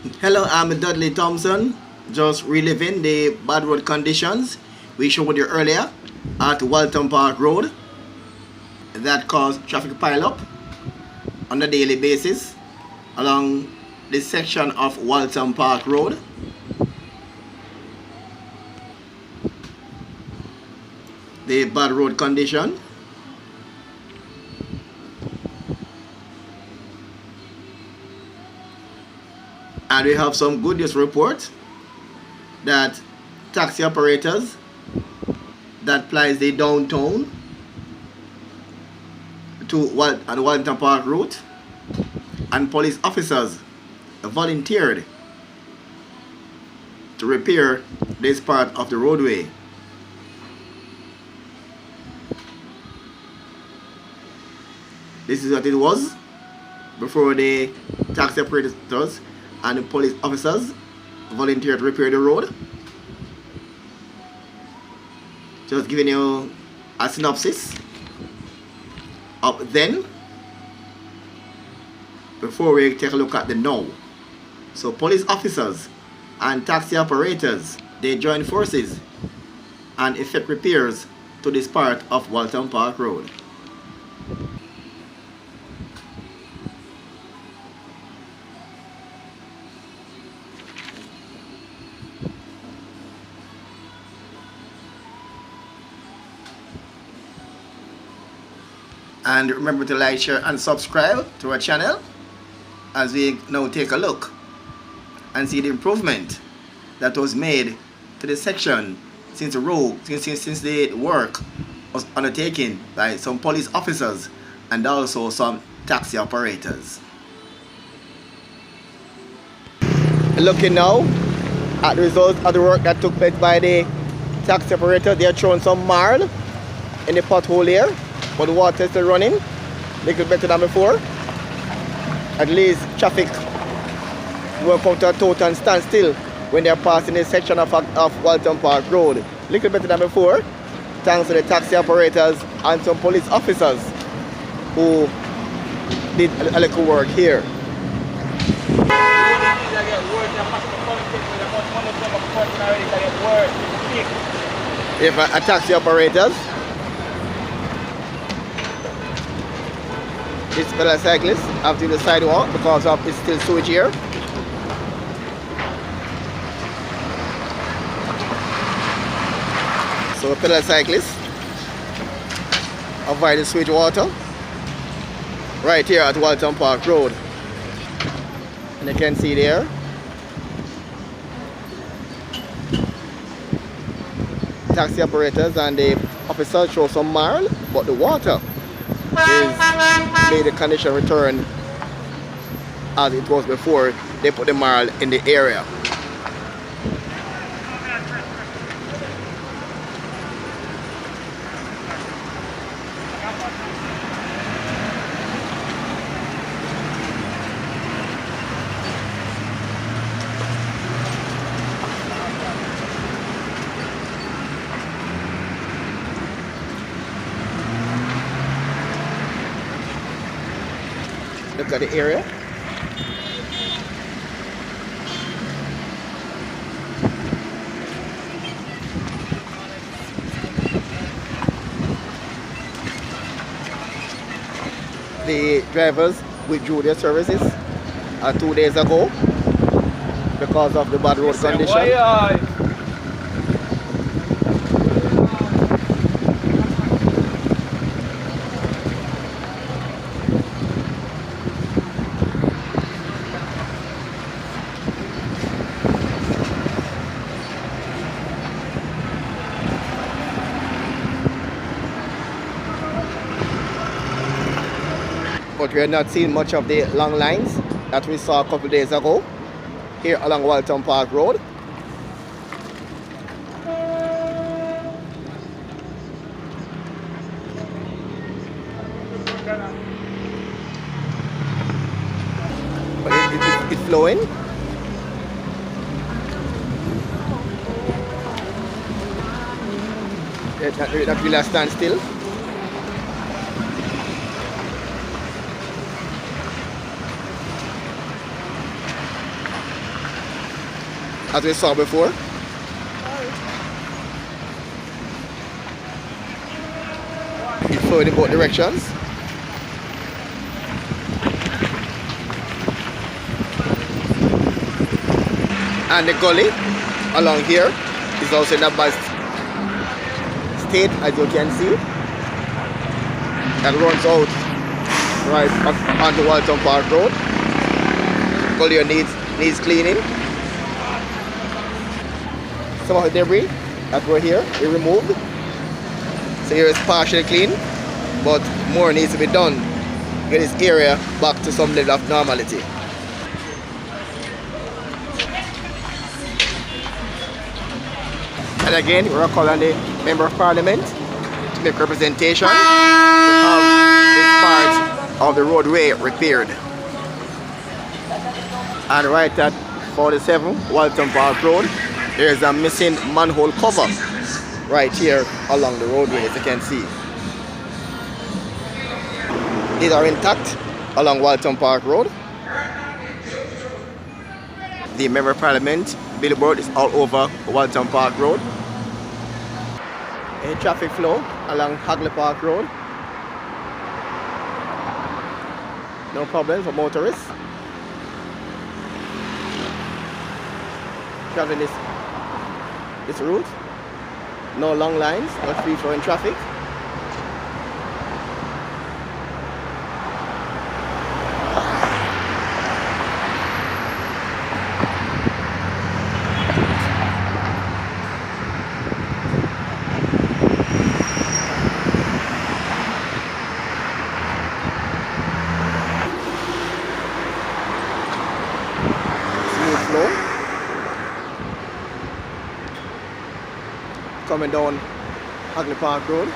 Hello, I'm Dudley Thompson. Just reliving the bad road conditions we showed you earlier at Walton Park Road that caused traffic pileup on a daily basis along this section of Walton Park Road. The bad road condition. And we have some good news report that taxi operators that plies the downtown to Walton Park route and police officers volunteered to repair this part of the roadway. This is what it was before the taxi operators and the police officers volunteered to repair the road. Just giving you a synopsis of then before we take a look at the now. So police officers and taxi operators, they join forces and effect repairs to this part of Walton Park Road. And remember to like, share and subscribe to our channel as we now take a look and see the improvement that was made to the section since the work was undertaken by some police officers and also some taxi operators. Looking now at the results of the work that took place by the taxi operator, they are showing some marl in the pothole here. But the water is still running, a little better than before. At least traffic will come to a total standstill when they are passing this section of Walton Park Road. A little better than before, thanks to the taxi operators and some police officers who did a little work here. If a taxi operators, this fellow cyclist have to the sidewalk because of it's still sewage here. So a fellow cyclist avoid the sewage water right here at Walton Park Road. And you can see there taxi operators and the officers show some marl, but the water is made the condition return as it was before they put the marl in the area. Look at the area. The drivers withdrew their services 2 days ago because of the bad road condition. But we are not seeing much of the long lines that we saw a couple days ago here along Walton Park Road. But it's flowing. That will stand still. as we saw before. It flowing in both directions. And the gully along here is also in a bad state, as you can see. That runs out right onto Walton Park Road. Gully needs cleaning. Some of the debris that were here we removed. So here is partially clean, but more needs to be done to get this area back to some level of normality. And again, we're calling the Member of Parliament to make representation to have this part of the roadway repaired. And right at 47 Walton Park Road, there is a missing manhole cover right here along the roadway, as you can see. These are intact along Walton Park Road. The Member of Parliament billboard is all over Walton Park Road. A traffic flow along Hagley Park Road. No problem for motorists traveling this route. No long lines, no free flowing traffic. Smooth flow. Coming down Hagley Park Road.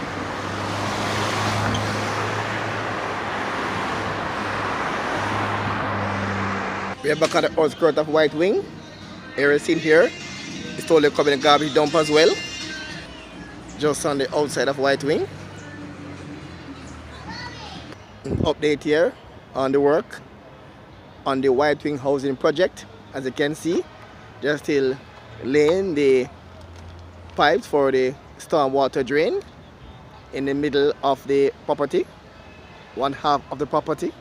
We are back at the outskirts of White Wing. Area seen here is totally covered in garbage dump as well. Just on the outside of White Wing. An update here on the work on the White Wing housing project. As you can see, they're still laying the pipes for the stormwater drain in the middle of the property, one half of the property,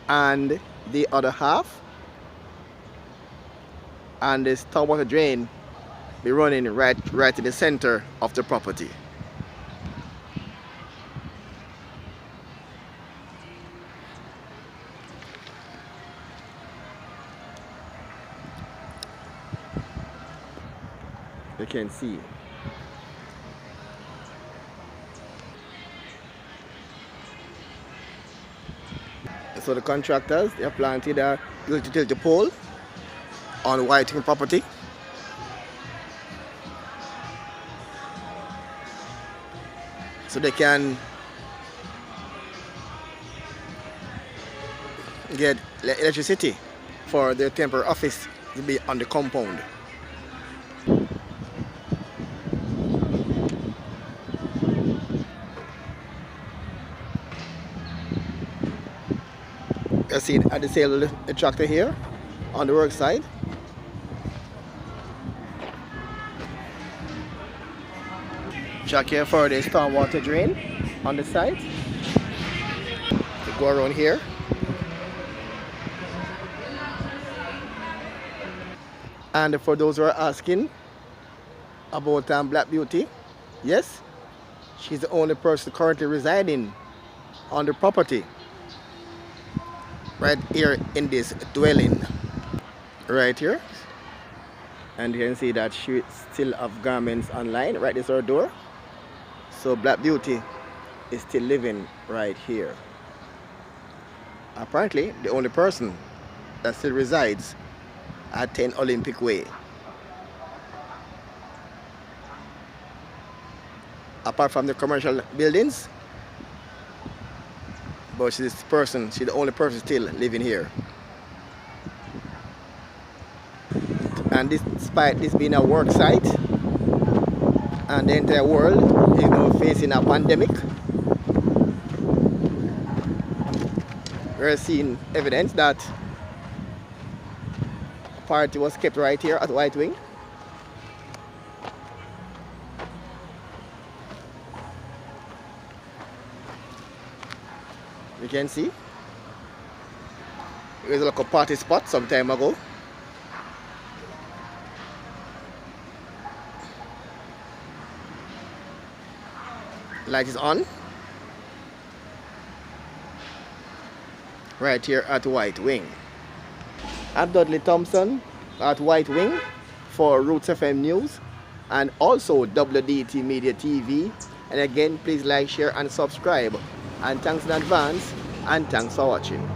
and the other half, and the stormwater drain be running right in the center of the property. You can see. So the contractors, they have planted a utility pole on the White Wing property. So they can get electricity for their temporary office to be on the compound. You see at the tail of the tractor here on the work side. Track here for the stormwater drain on the side. You go around here. And for those who are asking about Black Beauty, yes, she's the only person currently residing on the property. Right here in this dwelling, right here, and you can see that she still have garments online. Right, this is her door. So Black Beauty is still living right here. Apparently, the only person that still resides at 10 Olympic Way. Apart from the commercial buildings. But she's the only person still living here. And despite this being a work site, and the entire world is now facing a pandemic, we're seeing evidence that party was kept right here at White Wing. You can see it was like a party spot some time ago. Light is on right here at White Wing. I'm Dudley Thompson at White Wing for Roots FM News and also WDT Media TV. And again, please like, share and subscribe. And thanks in advance and thanks for watching.